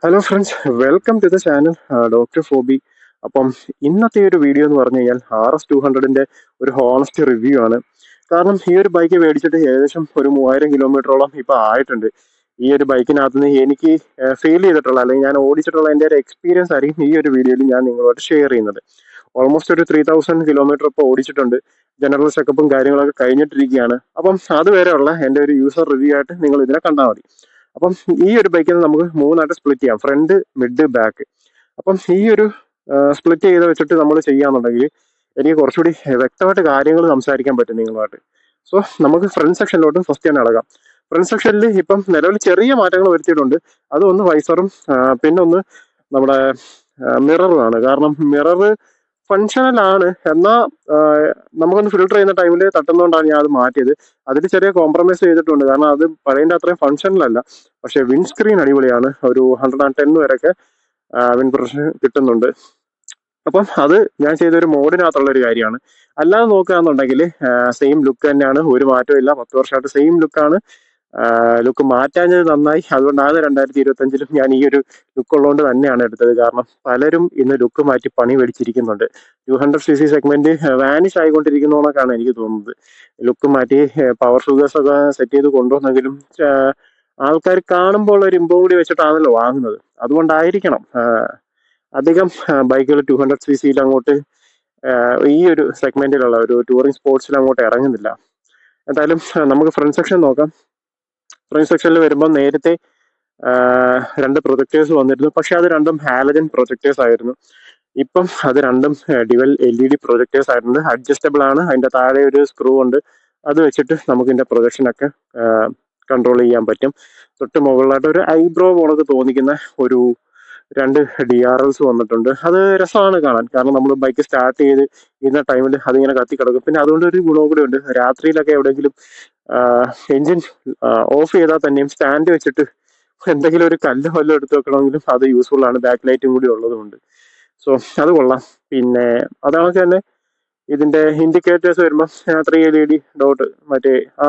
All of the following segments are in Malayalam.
Hello friends, welcome to the channel doctor Phoebe. അപ്പം ഇന്നത്തെ ഒരു വീഡിയോ എന്ന് പറഞ്ഞു കഴിഞ്ഞാൽ RS 200ന്റെ ഒരു ഹോണസ്റ്റ് റിവ്യൂ ആണ്. കാരണം ഈ ഒരു ബൈക്ക് മേടിച്ചിട്ട് ഏകദേശം ഒരു 3000 കിലോമീറ്ററോളം ഇപ്പൊ ആയിട്ടുണ്ട്. ഈ ഒരു ബൈക്കിനകത്ത് നിന്ന് എനിക്ക് ഫീൽ ചെയ്തിട്ടുള്ള അല്ലെങ്കിൽ ഞാൻ ഓടിച്ചിട്ടുള്ള എൻ്റെ ഒരു എക്സ്പീരിയൻസ് ആയിരിക്കും ഈ ഒരു വീഡിയോയിൽ ഞാൻ നിങ്ങളോട് ഷെയർ ചെയ്യുന്നത്. ഓൾമോസ്റ്റ് ഒരു 3000 കിലോമീറ്റർ ഇപ്പോൾ ഓടിച്ചിട്ടുണ്ട്. ജനറൽ ചെക്കപ്പും കാര്യങ്ങളൊക്കെ കഴിഞ്ഞിട്ടിരിക്കുകയാണ്. അപ്പം അതുവരെയുള്ള എൻ്റെ ഒരു യൂസർ റിവ്യൂ ആയിട്ട് നിങ്ങൾ ഇതിനെ കണ്ടാൽ മതി. അപ്പം ഈ ഒരു ബൈക്കിൽ നമുക്ക് മൂന്നായിട്ട് സ്പ്ലിറ്റ് ചെയ്യാം: ഫ്രണ്ട്, മിഡ്, ബാക്ക്. അപ്പം ഈ ഒരു സ്പ്ലിറ്റ് ചെയ്ത് വെച്ചിട്ട് നമ്മൾ ചെയ്യാന്നുണ്ടെങ്കിൽ എനിക്ക് കുറച്ചുകൂടി വ്യക്തമായിട്ട് കാര്യങ്ങൾ സംസാരിക്കാൻ പറ്റും നിങ്ങളുമായിട്ട്. സോ നമുക്ക് ഫ്രണ്ട് സെക്ഷനിലോട്ട് ഫസ്റ്റ് തന്നെ അടക്കാം. ഫ്രണ്ട് സെക്ഷനിൽ ഇപ്പം നിലവിൽ ചെറിയ മാറ്റങ്ങൾ വരുത്തിയിട്ടുണ്ട്. അതൊന്ന് വൈസറും പിന്നെ ഒന്ന് നമ്മുടെ മിററുമാണ്. കാരണം മിറർ ഫങ്ഷണൽ ആണ്, എന്നാൽ നമുക്കൊന്ന് ഫിൽട്ടർ ചെയ്യുന്ന ടൈമിൽ തട്ടുന്നതുകൊണ്ടാണ് ഞാൻ അത് മാറ്റിയത്. അതിൽ ചെറിയ കോംപ്രമൈസ് ചെയ്തിട്ടുണ്ട്, കാരണം അത് പഴയതിൻ്റെ അത്രയും ഫങ്ഷണൽ അല്ല. പക്ഷെ വിൻഡ് സ്ക്രീൻ അടിപൊളിയാണ്. ഒരു 110 വരെയൊക്കെ വിൻഡ് പ്രൊട്ടക്ഷൻ കിട്ടുന്നുണ്ട്. അപ്പം അത് ഞാൻ ചെയ്തൊരു മോഡിനകത്തുള്ള ഒരു കാര്യമാണ്. അല്ലാതെ നോക്കുകയാണെന്നുണ്ടെങ്കിൽ സെയിം ലുക്ക് തന്നെയാണ്, ഒരു മാറ്റവും ഇല്ല. 10 വർഷമായിട്ട് സെയിം ലുക്കാണ്. ലുക്ക് മാറ്റാഞ്ഞത് നന്നായി. അതുകൊണ്ടാണ് 2025-ലും ഞാൻ ഈ ഒരു ലുക്ക് ഉള്ളതുകൊണ്ട് തന്നെയാണ് എടുത്തത്. കാരണം പലരും ഇന്ന് ലുക്ക് മാറ്റി പണി മേടിച്ചിരിക്കുന്നുണ്ട്. 200cc സെഗ്മെന്റ് വാനിഷ് ആയിക്കൊണ്ടിരിക്കുന്നതൊക്കെയാണ് എനിക്ക് തോന്നുന്നത്. ലുക്ക് മാറ്റി പവർ ഷുഗേഴ്സ് ഒക്കെ സെറ്റ് ചെയ്ത് കൊണ്ടുവന്നെങ്കിലും ആൾക്കാർ കാണുമ്പോൾ ഒരു ഇമ്പോ കൂടി വെച്ചിട്ടാണല്ലോ വാങ്ങുന്നത്. അതുകൊണ്ടായിരിക്കണം അധികം ബൈക്കുകൾ 200cc അങ്ങോട്ട് ഈ ഒരു സെഗ്മെന്റിലുള്ള ഒരു ടൂറിംഗ് സ്പോർട്സിൽ അങ്ങോട്ട് ഇറങ്ങുന്നില്ല. എന്തായാലും നമുക്ക് ഫ്രണ്ട് സെക്ഷൻ നോക്കാം. ഫ്രണ്ട് സെക്ഷനിൽ വരുമ്പോൾ നേരത്തെ രണ്ട് പ്രൊജക്ടേഴ്സ് വന്നിരുന്നു, പക്ഷെ അത് രണ്ടും ഹാലജൻ പ്രൊജക്ടേഴ്സ് ആയിരുന്നു. ഇപ്പം അത് രണ്ടും ഡ്യുവൽ LED പ്രൊജക്ടേഴ്സ് ആയിട്ടുണ്ട്. അഡ്ജസ്റ്റബിൾ ആണ്. അതിന്റെ താഴെ ഒരു സ്ക്രൂ ഉണ്ട്. അത് വെച്ചിട്ട് നമുക്ക് ഇതിന്റെ പ്രൊജക്ഷനൊക്കെ കൺട്രോൾ ചെയ്യാൻ പറ്റും. തൊട്ട് മുകളിലായിട്ട് ഒരു ഐബ്രോ പോണൊക്കെ തോന്നിക്കുന്ന ഒരു രണ്ട് DRLs വന്നിട്ടുണ്ട്. അത് രസമാണ് കാണാൻ. കാരണം നമ്മൾ ബൈക്ക് സ്റ്റാർട്ട് ചെയ്ത് ഇന്ന ടൈമിൽ അതിങ്ങനെ കത്തി കിടക്കും. പിന്നെ അതുകൊണ്ട് ഒരു ഗുണവും കൂടി ഉണ്ട്. രാത്രിയിലൊക്കെ എവിടെയെങ്കിലും എഞ്ചിൻ ഓഫ് ചെയ്താൽ തന്നെയും സ്റ്റാൻഡ് വെച്ചിട്ട് എന്തെങ്കിലും ഒരു കല്ല് വല്ലതും എടുത്ത് വെക്കണമെങ്കിലും അത് യൂസ്ഫുൾ ആണ്. ബാക്ക് ലൈറ്റും കൂടി ഉള്ളതുകൊണ്ട്. സോ അത് കൊള്ളാം. പിന്നെ അതാണ് തന്നെ ഇതിന്റെ ഇൻഡിക്കേറ്റേഴ്സ് വരുമ്പോൾ 3 LED ഡോട്ട്, മറ്റേ ആ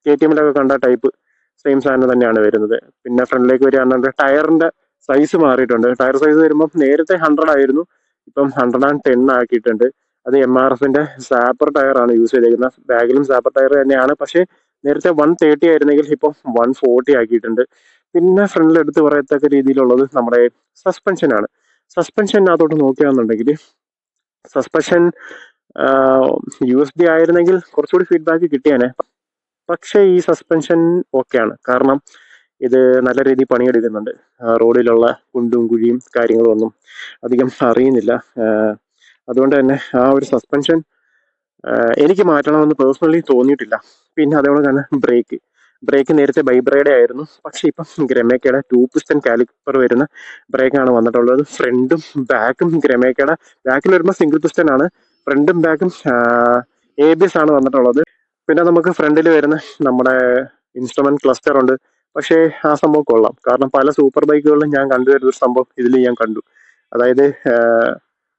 KTM-ലൊക്കെ കണ്ട ടൈപ്പ് സെയിം സാധനം തന്നെയാണ് വരുന്നത്. പിന്നെ ഫ്രണ്ടിലേക്ക് വരികയാണെങ്കിൽ ടയറിന്റെ സൈസ് മാറിയിട്ടുണ്ട്. ടയർ സൈസ് വരുമ്പോൾ നേരത്തെ 100 ആയിരുന്നു, ഇപ്പം 110 ആക്കിയിട്ടുണ്ട്. അത് MRF-ന്റെ സാപ്പർ ടയർ ആണ് യൂസ് ചെയ്തേക്കുന്നത്. ബാഗിലും സാപ്പർ ടയർ തന്നെയാണ്, പക്ഷേ നേരത്തെ 130 ആയിരുന്നെങ്കിൽ ഇപ്പം 140 ആക്കിയിട്ടുണ്ട്. പിന്നെ ഫ്രണ്ടിൽ എടുത്ത് പറയത്തക്ക രീതിയിലുള്ളത് നമ്മുടെ സസ്പെൻഷനാണ്. സസ്പെൻഷനകത്തോട്ട് നോക്കുകയാണെന്നുണ്ടെങ്കിൽ സസ്പെൻഷൻ USB ആയിരുന്നെങ്കിൽ കുറച്ചുകൂടി ഫീഡ്ബാക്ക് കിട്ടിയാനെ. പക്ഷേ ഈ സസ്പെൻഷൻ ഓക്കെയാണ്. കാരണം ഇത് നല്ല രീതിയിൽ പണിയെടുക്കുന്നുണ്ട്. റോഡിലുള്ള കുണ്ടും കുഴിയും കാര്യങ്ങളും ഒന്നും അധികം അറിയുന്നില്ല. അതുകൊണ്ട് തന്നെ ആ ഒരു സസ്പെൻഷൻ എനിക്ക് മാറ്റണമെന്ന് പേഴ്സണലി തോന്നിയിട്ടില്ല. പിന്നെ അതേപോലെ തന്നെ ബ്രേക്ക് നേരത്തെ ബൈബ്രയുടെ ആയിരുന്നു, പക്ഷെ ഇപ്പം ഗ്രമേക്കയുടെ 2 പിസ്റ്റൺ കാലിപ്പർ വരുന്ന ബ്രേക്കാണ് വന്നിട്ടുള്ളത്. ഫ്രണ്ടും ബാക്കും ഗ്രമേക്കയുടെ ബാക്കിൽ വരുമ്പോൾ സിംഗിൾ പിസ്റ്റൺ ആണ്, ഫ്രണ്ടും ബാക്കും ABS ആണ് വന്നിട്ടുള്ളത്. പിന്നെ നമുക്ക് ഫ്രണ്ടിൽ വരുന്ന നമ്മുടെ ഇൻസ്ട്രുമെന്റ് ക്ലസ്റ്റർ ഉണ്ട്. പക്ഷേ ആ സംഭവം കൊള്ളാം. കാരണം പല സൂപ്പർ ബൈക്കുകളിലും ഞാൻ കണ്ടുവരുന്ന ഒരു സംഭവം ഇതിൽ ഞാൻ കണ്ടു. അതായത്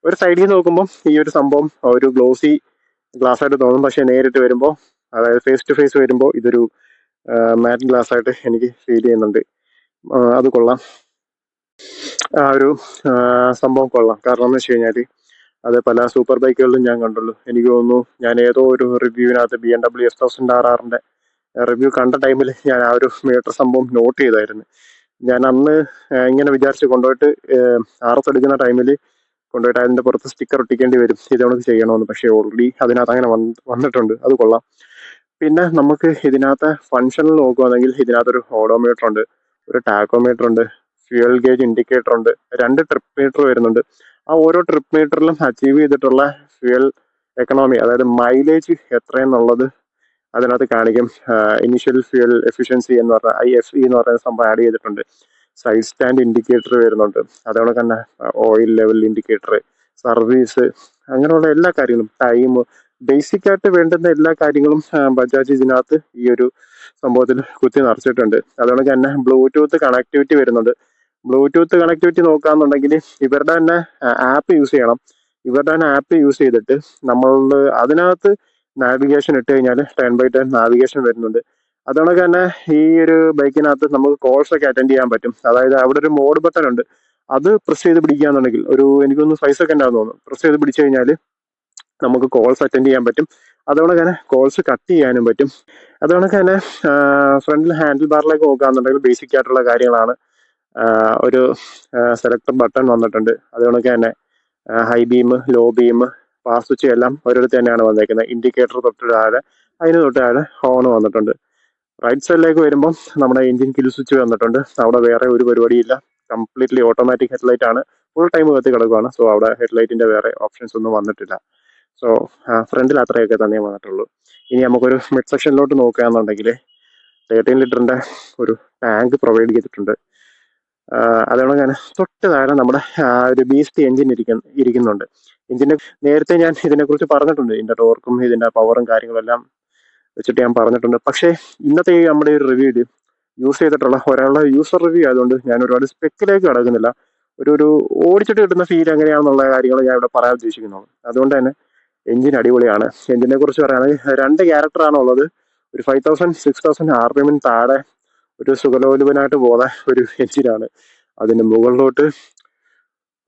ഒരു സൈഡിൽ നിന്ന് നോക്കുമ്പോൾ ഈ ഒരു സംഭവം ഒരു ഗ്ലോസി ഗ്ലാസ് ആയിട്ട് തോന്നും, പക്ഷെ നേരിട്ട് വരുമ്പോൾ, അതായത് ഫേസ് ടു ഫേസ് വരുമ്പോൾ ഇതൊരു മാറ്റ് ഗ്ലാസ് ആയിട്ട് എനിക്ക് ഫീൽ ചെയ്യുന്നുണ്ട്. അത് കൊള്ളാം. ആ ഒരു സംഭവം കൊള്ളാം. കാരണം എന്ന് വെച്ച് കഴിഞ്ഞാൽ അത് പല സൂപ്പർ ബൈക്കുകളിലും ഞാൻ കണ്ടുള്ളൂ. എനിക്ക് തോന്നുന്നു ഞാൻ ഏതോ ഒരു റിവ്യൂവിനകത്ത് BMW S1000RR-ന്റെ റിവ്യൂ കണ്ട ടൈമിൽ ഞാൻ ആ ഒരു മീറ്റർ സംഭവം നോട്ട് ചെയ്തായിരുന്നു. ഞാൻ അന്ന് ഇങ്ങനെ വിചാരിച്ച് കൊണ്ടുപോയിട്ട് RS എടുക്കുന്ന ടൈമിൽ കൊണ്ടുപോയിട്ട് അതിന്റെ പുറത്ത് സ്റ്റിക്കർ ഒട്ടിക്കേണ്ടി വരും ഇതവണക്ക് ചെയ്യണമെന്ന്. പക്ഷേ ഓൾറെഡി അതിനകത്ത് അങ്ങനെ വന്നിട്ടുണ്ട്. അത് കൊള്ളാം. പിന്നെ നമുക്ക് ഇതിനകത്ത് ഫങ്ഷനിൽ നോക്കുകയാണെങ്കിൽ ഇതിനകത്തൊരു ഓഡോമീറ്റർ ഉണ്ട്, ഒരു ടാക്കോമീറ്റർ ഉണ്ട്, ഫ്യൂവൽ ഗേജ് ഇൻഡിക്കേറ്റർ ഉണ്ട്, 2 ട്രിപ്പ് മീറ്റർ വരുന്നുണ്ട്. ആ ഓരോ ട്രിപ്പ് മീറ്ററിലും അച്ചീവ് ചെയ്തിട്ടുള്ള ഫ്യൂവൽ എക്കണോമി, അതായത് മൈലേജ് എത്രയെന്നുള്ളത് അതിനകത്ത് കാണിക്കും. ഇനിഷ്യൽ ഫ്യൂവൽ എഫിഷ്യൻസി എന്ന് പറഞ്ഞ IFE എന്ന് പറയുന്ന സംഭവം ആഡ് ചെയ്തിട്ടുണ്ട്. സൈഡ് സ്റ്റാൻഡ് ഇൻഡിക്കേറ്റർ വരുന്നുണ്ട്. അതേപോലെ തന്നെ ഓയിൽ ലെവൽ ഇൻഡിക്കേറ്റർ, സർവീസ്, അങ്ങനെയുള്ള എല്ലാ കാര്യങ്ങളും, ടൈം, ബേസിക് ആയിട്ട് വേണ്ടുന്ന എല്ലാ കാര്യങ്ങളും ബജാജ് ഇതിനകത്ത് ഈ ഒരു സംഭവത്തിൽ കുത്തി നിറച്ചിട്ടുണ്ട്. അതുകൊണ്ട് തന്നെ ബ്ലൂടൂത്ത് കണക്ടിവിറ്റി വരുന്നുണ്ട്. ബ്ലൂടൂത്ത് കണക്ടിവിറ്റി നോക്കാന്നുണ്ടെങ്കിൽ ഇവരുടെ തന്നെ ആപ്പ് യൂസ് ചെയ്യണം. ഇവരുടെ തന്നെ ആപ്പ് യൂസ് ചെയ്തിട്ട് നമ്മൾ അതിനകത്ത് നാവിഗേഷൻ ഇട്ട് കഴിഞ്ഞാൽ 10/10 നാവിഗേഷൻ വരുന്നുണ്ട്. അതുകൊണ്ടൊക്കെ തന്നെ ഈ ഒരു ബൈക്കിനകത്ത് നമുക്ക് കോൾസ് ഒക്കെ അറ്റൻഡ് ചെയ്യാൻ പറ്റും. അതായത് അവിടെ ഒരു മോഡ് ബട്ടൺ ഉണ്ട്, അത് പ്രസ് ചെയ്ത് പിടിക്കുകയാണെന്നുണ്ടെങ്കിൽ ഒരു എനിക്കൊന്ന് 5 സെക്കൻഡ് ആണെന്ന് തോന്നുന്നു, പ്രസ് ചെയ്ത് പിടിച്ചു കഴിഞ്ഞാൽ നമുക്ക് കോൾസ് അറ്റൻഡ് ചെയ്യാൻ പറ്റും. അതുകൊണ്ട് തന്നെ കോൾസ് കട്ട് ചെയ്യാനും പറ്റും. അതുകൊണ്ട് തന്നെ ഫ്രണ്ടിൽ ഹാൻഡിൽ ബാറിലേക്ക് നോക്കുകയാണെന്നുണ്ടെങ്കിൽ ബേസിക് ആയിട്ടുള്ള കാര്യങ്ങളാണ്. ഒരു സെലക്ടർ ബട്ടൺ വന്നിട്ടുണ്ട്. അതുകൊണ്ട് തന്നെ high beam, low beam, pass switch എല്ലാം ഒരിടത്ത് തന്നെയാണ് വന്നേക്കുന്നത്. ഇൻഡിക്കേറ്റർ തൊട്ട് താഴെ, അതിന് തൊട്ട് താഴെ ഹോൺ വന്നിട്ടുണ്ട്. റൈറ്റ് സൈഡിലേക്ക് വരുമ്പോൾ നമ്മുടെ എഞ്ചിൻ കിൽ സ്വിച്ച് വന്നിട്ടുണ്ട്. അവിടെ വേറെ ഒരു പരിപാടിയില്ല, കംപ്ലീറ്റ്ലി ഓട്ടോമാറ്റിക് ഹെഡ്ലൈറ്റ് ആണ്, ഫുൾ ടൈം കത്തി കിടക്കുകയാണ്. സോ അവിടെ ഹെഡ്ലൈറ്റിന്റെ വേറെ ഓപ്ഷൻസ് ഒന്നും വന്നിട്ടില്ല. സോ ഫ്രണ്ടിൽ അത്രയൊക്കെ തന്നെ വന്നിട്ടുള്ളൂ. ഇനി നമുക്കൊരു മിഡ് സെക്ഷനിലോട്ട് നോക്കുകയാണെന്നുണ്ടെങ്കിൽ 13 ലിറ്ററിന്റെ ഒരു ടാങ്ക് പ്രൊവൈഡ് ചെയ്തിട്ടുണ്ട്. അതുകൊണ്ട് ഞാൻ തൊട്ട് താഴെ നമ്മുടെ ഒരു ബീസ്റ്റ് എഞ്ചിൻ ഇരിക്കുന്നുണ്ട്. എഞ്ചിന്റെ നേരത്തെ ഞാൻ ഇതിനെക്കുറിച്ച് പറഞ്ഞിട്ടുണ്ട്, ഇതിന്റെ ടോർക്കും ഇതിന്റെ പവറും കാര്യങ്ങളെല്ലാം വെച്ചിട്ട് ഞാൻ പറഞ്ഞിട്ടുണ്ട്. പക്ഷേ ഇന്നത്തെ നമ്മുടെ ഒരു റിവ്യൂല് യൂസ് ചെയ്തിട്ടുള്ള ഒരാളുടെ യൂസർ റിവ്യൂ ആയതുകൊണ്ട് ഞാൻ ഒരുപാട് സ്പെക്കിലേക്ക് കടക്കുന്നില്ല. ഒരു ഓടിച്ചിട്ട് കിട്ടുന്ന ഫീൽ എങ്ങനെയാണെന്നുള്ള കാര്യങ്ങൾ ഞാൻ ഇവിടെ പറയാൻ ഉദ്ദേശിക്കുന്നുള്ളൂ. അതുകൊണ്ട് തന്നെ എഞ്ചിൻ അടിപൊളിയാണ്. എഞ്ചിനെ കുറിച്ച് പറയുകയാണെങ്കിൽ 2 ക്യാരക്ടറാണ് ഉള്ളത്. ഒരു 5000-6000 RPM താഴെ ഒരു സുഖലോലുപനായിട്ട് പോകുന്ന ഒരു എഞ്ചിനാണ്. അതിന് മുകളിലോട്ട്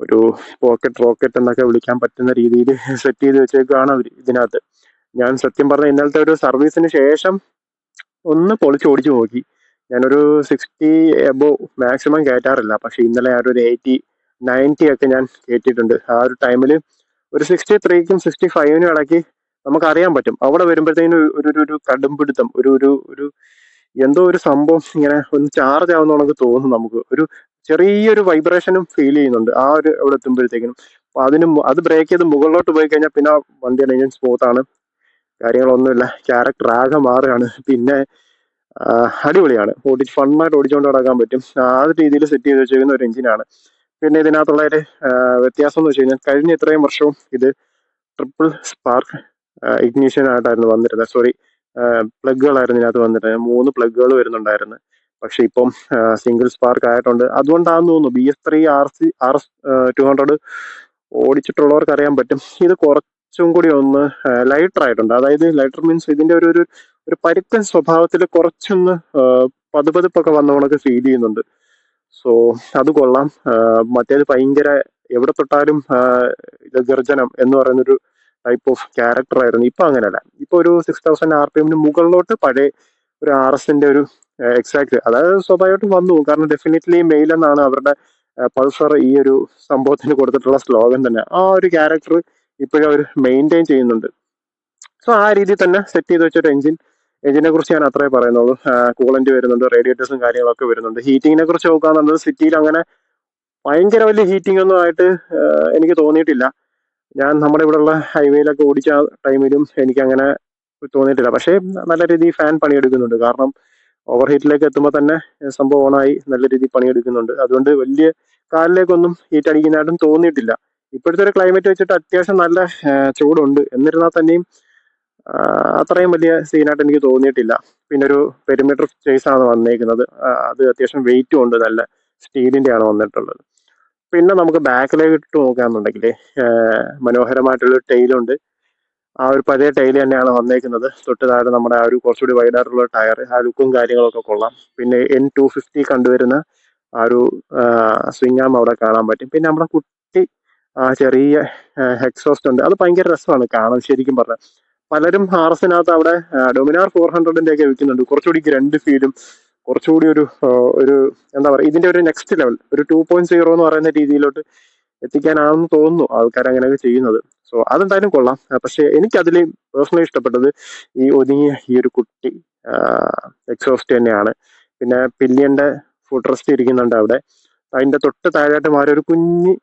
ഒരു പോക്കറ്റ് റോക്കറ്റ് എന്നൊക്കെ വിളിക്കാൻ പറ്റുന്ന രീതിയിൽ സെറ്റ് ചെയ്ത് വെച്ചേക്കാണ് അവർ ഇതിനകത്ത്. ഞാൻ സത്യം പറഞ്ഞ ഇന്നലത്തെ ഒരു സർവീസിന് ശേഷം ഒന്ന് പൊളിച്ചോടിച്ചു നോക്കി. ഞാനൊരു 60 എബോ മാക്സിമം കയറ്റാറില്ല, പക്ഷെ ഇന്നലെ ആ ഒരു 80-90 ഒക്കെ ഞാൻ കയറ്റിയിട്ടുണ്ട്. ആ ഒരു ടൈമിൽ ഒരു 63ക്കും 65നും ഇടയ്ക്ക് നമുക്കറിയാൻ പറ്റും. അവിടെ വരുമ്പോഴത്തേനും ഒരു കടുംപിടുത്തം, ഒരു എന്തോ ഒരു സംഭവം ഇങ്ങനെ ഒന്ന് ചാർജ് ആവുന്ന നമുക്ക് തോന്നും. നമുക്ക് ഒരു ചെറിയൊരു വൈബ്രേഷനും ഫീൽ ചെയ്യുന്നുണ്ട് ആ ഒരു അവിടെ എത്തുമ്പോഴത്തേക്കിനും. അപ്പൊ അത് ബ്രേക്ക് ചെയ്ത് മുകളിലോട്ട് പോയി കഴിഞ്ഞാൽ പിന്നെ വണ്ടിയുടെ എഞ്ചിൻ സ്മൂത്ത് ആണ്, കാര്യങ്ങളൊന്നുമില്ല, ക്യാരക്ടർ ആകെ മാറുകയാണ്. പിന്നെ അടിപൊളിയാണ്, ഫണ്ണായിട്ട് ഓടിച്ചുകൊണ്ട് നടക്കാൻ പറ്റും. ആ രീതിയിൽ സെറ്റ് ചെയ്ത് വെച്ചിരിക്കുന്ന ഒരു എഞ്ചിനാണ്. പിന്നെ ഇതിനകത്തുള്ള ഒരു വ്യത്യാസം എന്ന് വെച്ച് കഴിഞ്ഞാൽ കഴിഞ്ഞ ഇത്രയും വർഷവും ഇത് ട്രിപ്പിൾ സ്പാർക്ക് ഇഗ്നീഷൻ ആയിട്ടായിരുന്നു വന്നിരുന്നത്. സോറി, പ്ലഗുകളായിരുന്നു ഇതിനകത്ത് വന്നിരുന്നത്. 3 പ്ലഗുകൾ വരുന്നുണ്ടായിരുന്നു. പക്ഷെ ഇപ്പം സിംഗിൾ സ്പാർക്ക് ആയിട്ടുണ്ട്. അതുകൊണ്ടാണെന്ന് തോന്നുന്നു BS3 RS 200 ഓടിച്ചിട്ടുള്ളവർക്ക് അറിയാൻ പറ്റും, ഇത് കുറച്ചും കൂടി ഒന്ന് ലൈറ്റർ ആയിട്ടുണ്ട്. അതായത് ലൈറ്റർ മീൻസ് ഇതിന്റെ ഒരു പരുക്കൻ സ്വഭാവത്തിൽ കുറച്ചൊന്ന് പതുപതുപ്പൊക്കെ വന്ന കണക്ക് ഫീൽ ചെയ്യുന്നുണ്ട്. സോ അത് കൊള്ളാം. മറ്റേത് ഭയങ്കര എവിടെ തൊട്ടാലും ഗർജനം എന്ന് പറയുന്നൊരു ടൈപ്പ് ഓഫ് ക്യാരക്ടർ ആയിരുന്നു. ഇപ്പൊ അങ്ങനെയല്ല. ഇപ്പൊ ഒരു 6000 RPM മുകളിലോട്ട് പഴയ ഒരു RSന്റെ ഒരു എക്സാക്ട്, അതായത് സ്വാഭാവികമായിട്ടും വന്നു. കാരണം ഡെഫിനറ്റ്ലി മെയിൽ എന്നാണ് അവരുടെ പൾസർ ഈ ഒരു സംഭവത്തിന് കൊടുത്തിട്ടുള്ള സ്ലോഗൻ തന്നെ. ആ ഒരു ക്യാരക്ടർ ഇപ്പോഴും അവർ മെയിൻറ്റെയിൻ ചെയ്യുന്നുണ്ട്. സോ ആ രീതിയിൽ തന്നെ സെറ്റ് ചെയ്ത് വെച്ചൊരു എഞ്ചിനെ കുറിച്ച് ഞാൻ അത്രേ പറയുന്നുള്ളൂ. കൂളന്റ് വരുന്നുണ്ട്, റേഡിയേറ്റേഴ്സും കാര്യങ്ങളൊക്കെ വരുന്നുണ്ട്. ഹീറ്റിങ്ങിനെ കുറിച്ച് നോക്കുകയാണെന്നുള്ളത് സിറ്റിയിൽ അങ്ങനെ ഭയങ്കര വലിയ ഹീറ്റിംഗ് ഒന്നും ആയിട്ട് എനിക്ക് തോന്നിയിട്ടില്ല. ഞാൻ നമ്മുടെ ഇവിടെയുള്ള ഹൈവേയിലൊക്കെ ഓടിച്ച ടൈമിലും എനിക്ക് അങ്ങനെ തോന്നിയിട്ടില്ല. പക്ഷേ നല്ല രീതിയിൽ ഫാൻ പണിയെടുക്കുന്നുണ്ട്. കാരണം ഓവർ ഹീറ്റിലേക്ക് എത്തുമ്പോൾ തന്നെ സംഭവം ഓണായി നല്ല രീതിയിൽ പണിയെടുക്കുന്നുണ്ട്. അതുകൊണ്ട് വലിയ കാലിലേക്കൊന്നും ഹീറ്റ് അടിക്കുന്നതായിട്ടും തോന്നിയിട്ടില്ല. ഇപ്പോഴത്തെ ഒരു ക്ലൈമറ്റ് വെച്ചിട്ട് അത്യാവശ്യം നല്ല ചൂടുണ്ട്. എന്നിരുന്നാൽ തന്നെയും അത്രയും വലിയ സീനായിട്ട് എനിക്ക് തോന്നിയിട്ടില്ല. പിന്നെ ഒരു പെരിമീറ്റർ ചേസ് ആണ് വന്നേക്കുന്നത്. അത് അത്യാവശ്യം വെയിറ്റും ഉണ്ട്, നല്ല സ്റ്റീലിന്റെ ആണ് വന്നിട്ടുള്ളത്. പിന്നെ നമുക്ക് ബാക്കിലേക്ക് ഇട്ട് നോക്കുകയാണെന്നുണ്ടെങ്കിൽ മനോഹരമായിട്ടുള്ള ടൈലുണ്ട്. ആ ഒരു പഴയ ടൈല് തന്നെയാണ് വന്നേക്കുന്നത്. തൊട്ട് താഴെ നമ്മുടെ ആ ഒരു കുറച്ചുകൂടി വൈഡായിട്ടുള്ള ടയർ, ആ ലുക്കും കാര്യങ്ങളൊക്കെ കൊള്ളാം. പിന്നെ N250 കണ്ടുവരുന്ന ആ ഒരു സ്വിംഗ് ആം അവിടെ കാണാൻ പറ്റും. പിന്നെ നമ്മുടെ കുട്ടി ചെറിയ എക്സോസ്റ്റ് ഉണ്ട്, അത് ഭയങ്കര രസമാണ് കാണാൻ. ശരിക്കും പറഞ്ഞാൽ പലരും RSനകത്ത് അവിടെ ഡൊമിനാർ 400ന്റെ ഒക്കെ വിൽക്കുന്നുണ്ട്. കുറച്ചുകൂടി ഗ്രണ്ട് ഫീലും കുറച്ചുകൂടി ഒരു എന്താ പറയുക, ഇതിന്റെ ഒരു നെക്സ്റ്റ് ലെവൽ, ഒരു 2.0 എന്ന് പറയുന്ന രീതിയിലോട്ട് എത്തിക്കാനാണെന്ന് തോന്നുന്നു ആൾക്കാർ അങ്ങനെയൊക്കെ ചെയ്യുന്നത്. സോ അതെന്തായാലും കൊള്ളാം. പക്ഷെ എനിക്കതിൽ പേഴ്സണലി ഇഷ്ടപ്പെട്ടത് ഈ ഒതുങ്ങിയ ഈ ഒരു കുട്ടി എക്സോസ്റ്റ് തന്നെയാണ്. പിന്നെ പില്ലിയന്റെ ഫുഡ് റെസ്റ്റ് ഇരിക്കുന്നുണ്ട് അവിടെ. അതിന്റെ തൊട്ട് താഴെയായിട്ട് മാറി ഒരു കുഞ്ഞ്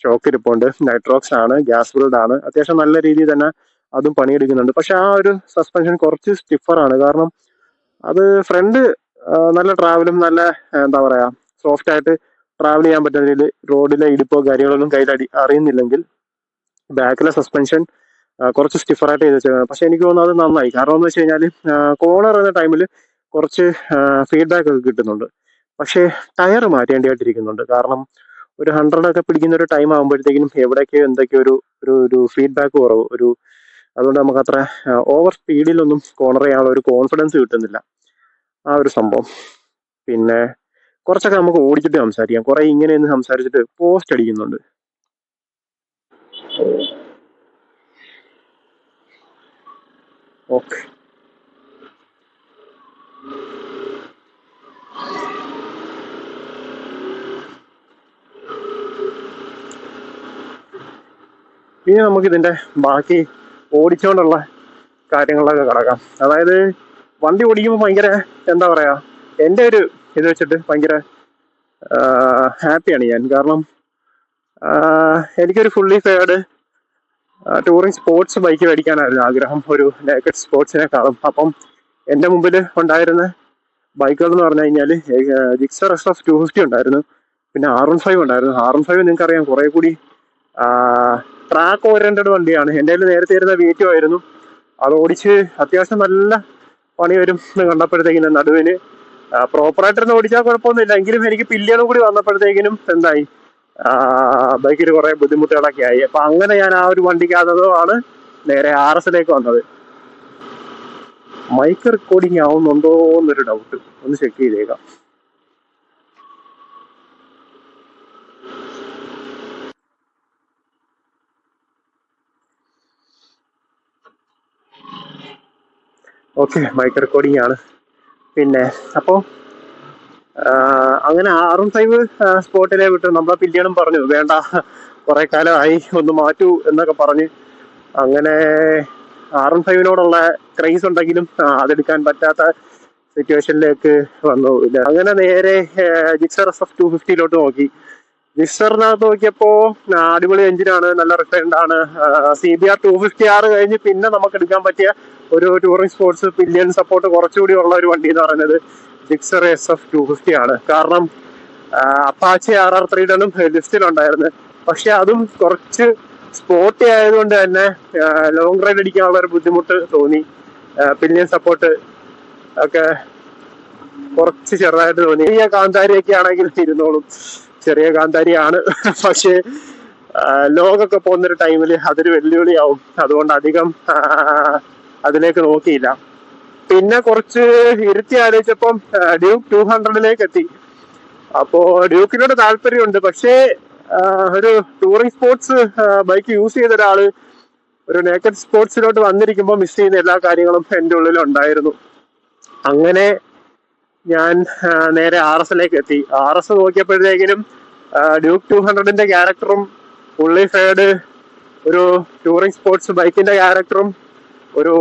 ഷോക്ക് ഇരിപ്പുണ്ട്. നൈട്രോക്സ് ആണ്, ഗ്യാസ് ബിൽഡ് ആണ്. അത്യാവശ്യം നല്ല രീതിയിൽ തന്നെ അതും പണിയെടുക്കുന്നുണ്ട്. പക്ഷെ ആ ഒരു സസ്പെൻഷൻ കുറച്ച് സ്റ്റിഫറാണ്. കാരണം അത് ഫ്രണ്ട് നല്ല ട്രാവലും നല്ല എന്താ പറയാ സോഫ്റ്റ് ആയിട്ട് ട്രാവൽ ചെയ്യാൻ പറ്റുന്ന രീതിയിൽ റോഡിലെ ഇടിപ്പോ കാര്യങ്ങളൊന്നും കയ്യിൽ അറിയുന്നില്ലെങ്കിൽ ബാക്കിലെ സസ്പെൻഷൻ കുറച്ച് സ്റ്റിഫറായിട്ട് ചെയ്ത് വെച്ചേക്കുന്നത്. പക്ഷെ എനിക്ക് തോന്നുന്നു അത് നന്നായി. കാരണം എന്ന് വെച്ച് കഴിഞ്ഞാൽ കോർണർ എന്ന ടൈമിൽ കുറച്ച് ഫീഡ്ബാക്ക് ഒക്കെ കിട്ടുന്നുണ്ട്. പക്ഷേ ടയർ മാറ്റേണ്ടതായിട്ടിരിക്കുന്നുണ്ട്. കാരണം ഒരു 100 ഒക്കെ പിടിക്കുന്ന ഒരു ടൈം ആകുമ്പോഴത്തേക്കും എവിടെയൊക്കെയോ എന്തൊക്കെയോ ഒരു ഫീഡ്ബാക്ക് കുറവ്. അതുകൊണ്ട് നമുക്ക് അത്ര ഓവർ സ്പീഡിലൊന്നും കോർണർ ചെയ്യാനുള്ള ഒരു കോൺഫിഡൻസ് കിട്ടുന്നില്ല. ആ ഒരു സംഭവം. പിന്നെ കുറച്ചൊക്കെ നമുക്ക് ഓടിച്ചിട്ട് സംസാരിക്കാം. കുറെ ഇങ്ങനെയൊന്ന് സംസാരിച്ചിട്ട് പോസ്റ്റ് അടിക്കുന്നുണ്ട്. ഓക്കെ, ഇനി നമുക്കിതിന്റെ ബാക്കി ഓടിച്ചുകൊണ്ടുള്ള കാര്യങ്ങളിലൊക്കെ കിടക്കാം. അതായത് വണ്ടി ഓടിക്കുമ്പോൾ ഭയങ്കര എന്താ പറയാ, എൻ്റെ ഒരു ഇത് വെച്ചിട്ട് ഭയങ്കര ഹാപ്പിയാണ് ഞാൻ. കാരണം എനിക്കൊരു fully faired touring sports bike മേടിക്കാനായിരുന്നു ആഗ്രഹം, ഒരു നേക്കഡ് സ്പോർട്സിനെക്കാളും. അപ്പം എൻ്റെ മുമ്പിൽ ഉണ്ടായിരുന്ന ബൈക്കുകൾ എന്ന് പറഞ്ഞു കഴിഞ്ഞാൽ ജിക്സർ SF 250 ഉണ്ടായിരുന്നു, പിന്നെ R15 ഉണ്ടായിരുന്നു. R15 നിങ്ങൾക്ക് അറിയാം, കുറെ കൂടി ട്രാക്ക് ഓറിയന്റഡ് വണ്ടിയാണ്. എൻ്റെ കയ്യിൽ നേരത്തെ ഇരുന്ന V2 ആയിരുന്നു. അത് ഓടിച്ച് അത്യാവശ്യം നല്ല പണി വരും എന്ന് കണ്ടപ്പോഴത്തേക്കിനും നടുവിന് പ്രോപ്പറായിട്ടൊന്നും ഓടിച്ചാൽ കുഴപ്പമൊന്നുമില്ല, എങ്കിലും എനിക്ക് പില്ലിയനും കൂടി വന്നപ്പോഴത്തേക്കിനും എന്തായി, ബൈക്കിൽ കുറെ ബുദ്ധിമുട്ടുകളൊക്കെ ആയി. അപ്പൊ അങ്ങനെ ഞാൻ ആ ഒരു വണ്ടിക്കകത്തതാണ് നേരെ RS വന്നത്. മൈക്ക് റെക്കോർഡിങ് ആവുന്നുണ്ടോ എന്നൊരു ഡൗട്ട്, ഒന്ന് ചെക്ക് ചെയ്തേക്കാം. ഓക്കെ, മൈക്ക് റെക്കോർഡിങ് ആണ്. പിന്നെ അപ്പോൾ അങ്ങനെ R15 സ്പോട്ടിലെ വിട്ടു. നമ്മളെ പില്ലിയനും പറഞ്ഞു വേണ്ട, കുറെ കാലമായി, ഒന്ന് മാറ്റൂ എന്നൊക്കെ പറഞ്ഞ്. അങ്ങനെ R15 ക്രൈസ് ഉണ്ടെങ്കിലും അതെടുക്കാൻ പറ്റാത്ത സിറ്റുവേഷനിലേക്ക് വന്നു. അങ്ങനെ നേരെ ജിക്സർ SF 250 നോക്കി. ജിക്സറിനകത്ത് നോക്കിയപ്പോ അടിപൊളി എഞ്ചിനാണ്, നല്ല റിഫൈൻഡ് ആണ്. CBR 250R കഴിഞ്ഞ് പിന്നെ നമുക്ക് എടുക്കാൻ പറ്റിയ ഒരു ടൂറിംഗ് സ്പോർട്സ് പില്ലിയൻ സപ്പോർട്ട് കുറച്ചുകൂടി ഉള്ള ഒരു വണ്ടി എന്ന് പറയുന്നത് ജിക്സർ SF 250 ആണ്. കാരണം അപ്പാച്ചി RR3 ലിസ്റ്റിലുണ്ടായിരുന്നു, പക്ഷെ അതും കുറച്ച് സ്പോർട്ടി ആയതുകൊണ്ട് തന്നെ ലോങ് റൈഡ് അടിക്കാനുള്ള ഒരു ബുദ്ധിമുട്ട് തോന്നി. പില്ലിയൻ സപ്പോർട്ട് ഒക്കെ കുറച്ച് ചെറുതായിട്ട് തോന്നി. ചെറിയ കാന്താരിയൊക്കെ ആണെങ്കിൽ ഇരുന്നോളും, ചെറിയ കാന്താരിയാണ്, പക്ഷേ ലോങ്ങൊക്കെ പോകുന്നൊരു ടൈമിൽ അതൊരു വെല്ലുവിളിയാവും. അതുകൊണ്ട് അധികം അതിലേക്ക് നോക്കിയില്ല. പിന്നെ കുറച്ച് ഇരുത്തി ആലോചിച്ചപ്പം ഡ്യൂക്ക് 200 എത്തി. അപ്പോ ഡ്യൂക്കിനോട് താല്പര്യമുണ്ട്, പക്ഷേ ഒരു ടൂറിംഗ് സ്പോർട്സ് ബൈക്ക് യൂസ് ചെയ്ത ഒരാള് ഒരു നേക്കഡ് സ്പോർട്സിലോട്ട് വന്നിരിക്കുമ്പോൾ മിസ് ചെയ്യുന്ന എല്ലാ കാര്യങ്ങളും എൻ്റെ ഉള്ളിൽ ഉണ്ടായിരുന്നു. അങ്ങനെ ഞാൻ നേരെ RS എത്തി. RS നോക്കിയപ്പോഴത്തേക്കിനും ഡ്യൂക്ക് 200 ക്യാരക്ടറും ഫുള്ളി ഫെയർഡ് ഒരു ടൂറിംഗ് സ്പോർട്സ് ബൈക്കിന്റെ ക്യാരക്ടറും ഒരു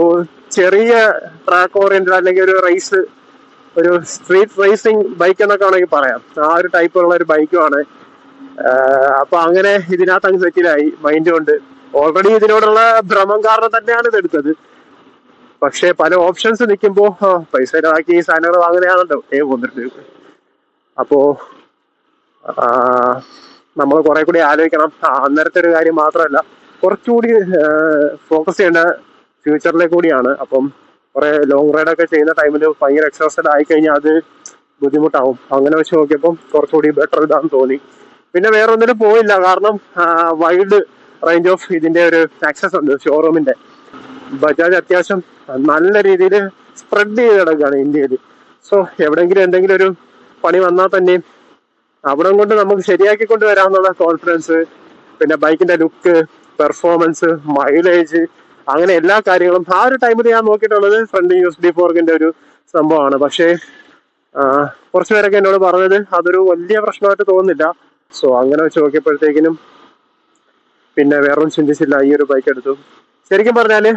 ചെറിയ ട്രാക്ക് ഓറിയന്റഡ് അല്ലെങ്കിൽ ഒരു റേസ്, ഒരു സ്ട്രീറ്റ് റേസിംഗ് ബൈക്ക് എന്നൊക്കെ വേണമെങ്കിൽ പറയാം, ആ ഒരു ടൈപ്പുള്ള ഒരു ബൈക്കുമാണ്. അപ്പൊ അങ്ങനെ ഇതിനകത്ത് അങ്ങ് സെറ്റിലായി മൈൻഡ് കൊണ്ട്. ഓൾറെഡി ഇതിനോടുള്ള ഭ്രമം കാരണം തന്നെയാണ് ഇതെടുത്തത്. പക്ഷെ പല ഓപ്ഷൻസ് നിൽക്കുമ്പോ പൈസ ഇതാക്കി സാധനങ്ങൾ വാങ്ങുന്നതാണല്ലോ വന്നിട്ട്. അപ്പോ നമ്മൾ കുറെ കൂടി ആലോചിക്കണം. അന്നേരത്തെ ഒരു കാര്യം മാത്രമല്ല, കുറച്ചുകൂടി ഫോക്കസ് ചെയ്യേണ്ട ഫ്യൂച്ചറിലേക്ക് കൂടിയാണ്. അപ്പം കുറെ ലോങ് റൈഡൊക്കെ ചെയ്യുന്ന ടൈമിൽ ഭയങ്കര എക്സോസ്റ്റഡ് ആയി കഴിഞ്ഞാൽ അത് ബുദ്ധിമുട്ടാവും. അങ്ങനെ വെച്ച് നോക്കിയപ്പം കുറച്ചുകൂടി ബെറ്റർ ഇതാന്ന് തോന്നി. പിന്നെ വേറെ ഒന്നിനും പോയില്ല, കാരണം വൈഡ് റേഞ്ച് ഓഫ് ഇതിന്റെ ഒരു ആക്സസ് ഉണ്ട് ഷോറൂമിന്റെ. ബജാജ് അത്യാവശ്യം നല്ല രീതിയിൽ സ്പ്രെഡ് ചെയ്ത് കിടക്കുകയാണ് ഇന്ത്യയിൽ. സോ എവിടെയെങ്കിലും എന്തെങ്കിലും ഒരു പണി വന്നാൽ തന്നെ അവിടെ കൊണ്ട് നമുക്ക് ശരിയാക്കിക്കൊണ്ട് വരാമെന്നുള്ള കോൺഫിഡൻസ്, പിന്നെ ബൈക്കിന്റെ ലുക്ക്, പെർഫോമൻസ്, മൈലേജ്, അങ്ങനെ എല്ലാ കാര്യങ്ങളും ആ ഒരു ടൈമിൽ ഞാൻ നോക്കിയിട്ടുള്ളത് ഫ്രണ്ട് USB ഫോർക്കിന്റെ ഒരു സംഭവമാണ്. പക്ഷേ കുറച്ചു പേരൊക്കെ എന്നോട് പറഞ്ഞത് അതൊരു വലിയ പ്രശ്നമായിട്ട് തോന്നുന്നില്ല. സോ അങ്ങനെ വെച്ച് നോക്കിയപ്പോഴത്തേക്കിനും പിന്നെ വേറൊന്നും ചിന്തിച്ചില്ല, ഈ ഒരു ബൈക്ക് എടുത്തു. ശരിക്കും പറഞ്ഞാല്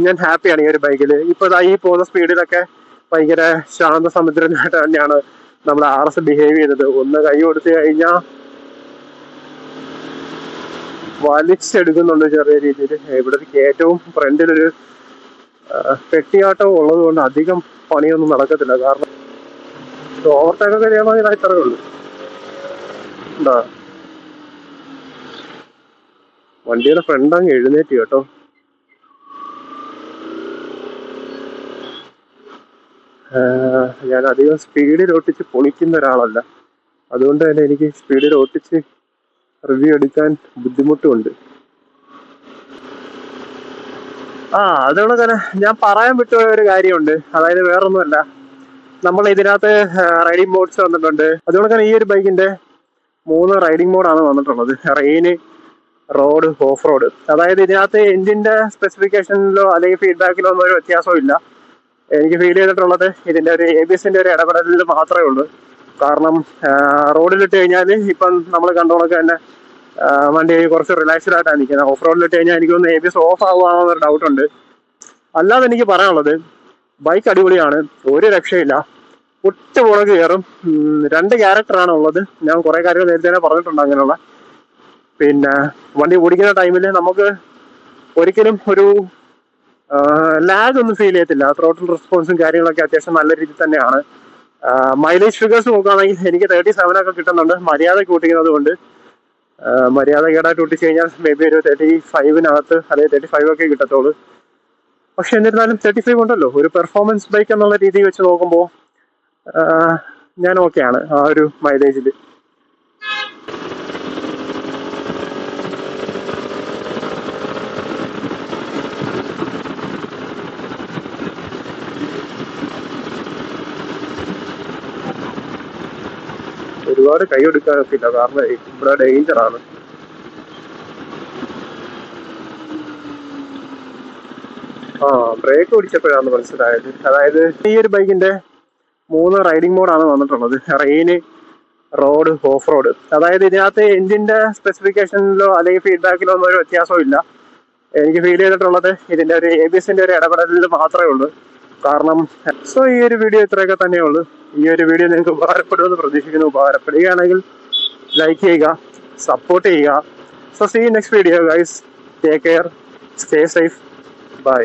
ഞാൻ ഹാപ്പിയാണ് ഈ ഒരു ബൈക്കിൽ. ഇപ്പൊ ഈ പോകുന്ന സ്പീഡിലൊക്കെ ഭയങ്കര ശാന്ത സമുദ്രനായിട്ട് തന്നെയാണ് നമ്മുടെ RS ബിഹേവ് ചെയ്തത്. ഒന്ന് കൈ കൊടുത്തു കഴിഞ്ഞാൽ വലിച്ചെടുക്കുന്നുണ്ട് ചെറിയ രീതിയിൽ. ഇവിടെ ഏറ്റവും ഫ്രണ്ടിലൊരു പെട്ടിയാട്ടം ഉള്ളത് കൊണ്ട് അധികം പണിയൊന്നും നടക്കത്തില്ല. കാരണം ഓവർടേക്ക് ഒക്കെ ചെയ്യണമെങ്കിൽ ഇത്രേ ഉള്ളൂ. എന്താ വണ്ടിയുടെ ഫ്രണ്ട് അങ്ങ് എഴുന്നേറ്റ് കേട്ടോ. ഞാൻ അധികം സ്പീഡിൽ ഓട്ടിച്ച് പൊളിക്കുന്ന ഒരാളല്ല, അതുകൊണ്ട് തന്നെ എനിക്ക് സ്പീഡിൽ ഓട്ടിച്ച് റിവ്യൂ എടുക്കാൻ ബുദ്ധിമുട്ടുമുണ്ട്. അതുകൊണ്ട് തന്നെ ഞാൻ പറയാൻ വിട്ടുപോയ ഒരു കാര്യമുണ്ട്. അതായത് വേറൊന്നുമല്ല, നമ്മൾ ഇതിനകത്ത് റൈഡിങ് മോഡ്സ് വന്നിട്ടുണ്ട്. അതുകൊണ്ട് തന്നെ ഈ ഒരു ബൈക്കിന്റെ 3 റൈഡിങ് മോഡാണ് വന്നിട്ടുള്ളത്: റെയിന്, റോഡ്, ഓഫ് റോഡ്. അതായത് ഇതിനകത്ത് എഞ്ചിന്റെ സ്പെസിഫിക്കേഷനിലോ അല്ലെങ്കിൽ ഫീഡ്ബാക്കിലോ ഒന്നും ഒരു വ്യത്യാസവും ഇല്ല. എനിക്ക് ഫീൽ ചെയ്തിട്ടുള്ളത് ഇതിന്റെ ഒരു ABS-ന്റെ ഒരു ഇടപെടലിൽ മാത്രമേ ഉള്ളൂ. കാരണം റോഡിലിട്ട് കഴിഞ്ഞാൽ ഇപ്പം നമ്മൾ കണ്ടോണൊക്കെ തന്നെ വണ്ടി കുറച്ച് റിലാക്സ്ഡ് ആയിട്ടാണ് നിൽക്കുന്നത്. ഓഫ് റോഡിലിട്ട് കഴിഞ്ഞാൽ എനിക്കൊന്ന് ABS ഓഫ് ആവുകയാണെന്നൊരു ഡൗട്ടുണ്ട്. അല്ലാതെ എനിക്ക് പറയാനുള്ളത്, ബൈക്ക് അടിപൊളിയാണ്, ഒരു രക്ഷയില്ല, ഒട്ടുപുറകെ കയറും. 2 ക്യാരക്ടറാണ് ഉള്ളത്. ഞാൻ കുറെ കാര്യങ്ങൾ നേരത്തെ തന്നെ പറഞ്ഞിട്ടുണ്ട് അങ്ങനെയുള്ള. പിന്നെ വണ്ടി ഓടിക്കുന്ന ടൈമിൽ നമുക്ക് ഒരിക്കലും ഒരു ലാഗ് ഒന്നും ഫീൽ ചെയ്യത്തില്ല. ത്രോട്ടിൽ റെസ്പോൺസും കാര്യങ്ങളൊക്കെ അത്യാവശ്യം നല്ല രീതിയിൽ തന്നെയാണ്. മൈലേജ് ഫിഗേഴ്സ് നോക്കുകയാണെങ്കിൽ എനിക്ക് 37 ഒക്കെ കിട്ടുന്നുണ്ട്, മര്യാദയ്ക്ക് ഓടിക്കുന്നത് കൊണ്ട്. മര്യാദകേടായിട്ട് ഓടിച്ചു കഴിഞ്ഞാൽ മേ ബി ഒരു 35-നകത്ത് അല്ലെങ്കിൽ 35 ഒക്കെ കിട്ടത്തുള്ളൂ. പക്ഷെ എന്നിരുന്നാലും 35 ഉണ്ടല്ലോ, ഒരു പെർഫോമൻസ് ബൈക്ക് എന്നുള്ള രീതി വെച്ച് നോക്കുമ്പോൾ ഞാൻ ഓക്കെയാണ് ആ ഒരു മൈലേജിൽ. ഒരുപാട് കൈ എടുക്കാനൊക്കെ ഇല്ല, കാരണം ഇവിടെ ഡേഞ്ചറാണ്. ബ്രേക്ക് പിടിച്ചപ്പോഴാണ് മനസ്സിലായത്. അതായത് ഈ ഒരു ബൈക്കിന്റെ 3 റൈഡിങ് മോഡാണ് വന്നിട്ടുള്ളത്: റെയിന്, റോഡ്, ഓഫ് റോഡ്. അതായത് ഇതിനകത്ത് എഞ്ചിന്റെ സ്പെസിഫിക്കേഷനിലോ അല്ലെങ്കിൽ ഫീഡ്ബാക്കിലോ ഒന്നും ഒരു വ്യത്യാസവും ഇല്ല. എനിക്ക് ഫീൽ ചെയ്തിട്ടുള്ളത് ഇതിന്റെ ഒരു ABS-ന്റെ ഒരു ഇടപെടലിൽ മാത്രമേ ഉള്ളൂ. കാരണം ഈ ഒരു വീഡിയോ ഇത്രയൊക്കെ തന്നെയേ ഉള്ളൂ. ഈ ഒരു വീഡിയോ നിങ്ങൾക്ക് ഉപകാരപ്പെടുമെന്ന് പ്രതീക്ഷിക്കുന്നു. ഉപകാരപ്പെടുകയാണെങ്കിൽ ലൈക്ക് ചെയ്യുക, സപ്പോർട്ട് ചെയ്യുക. See you next video guys. Take care, stay safe, by.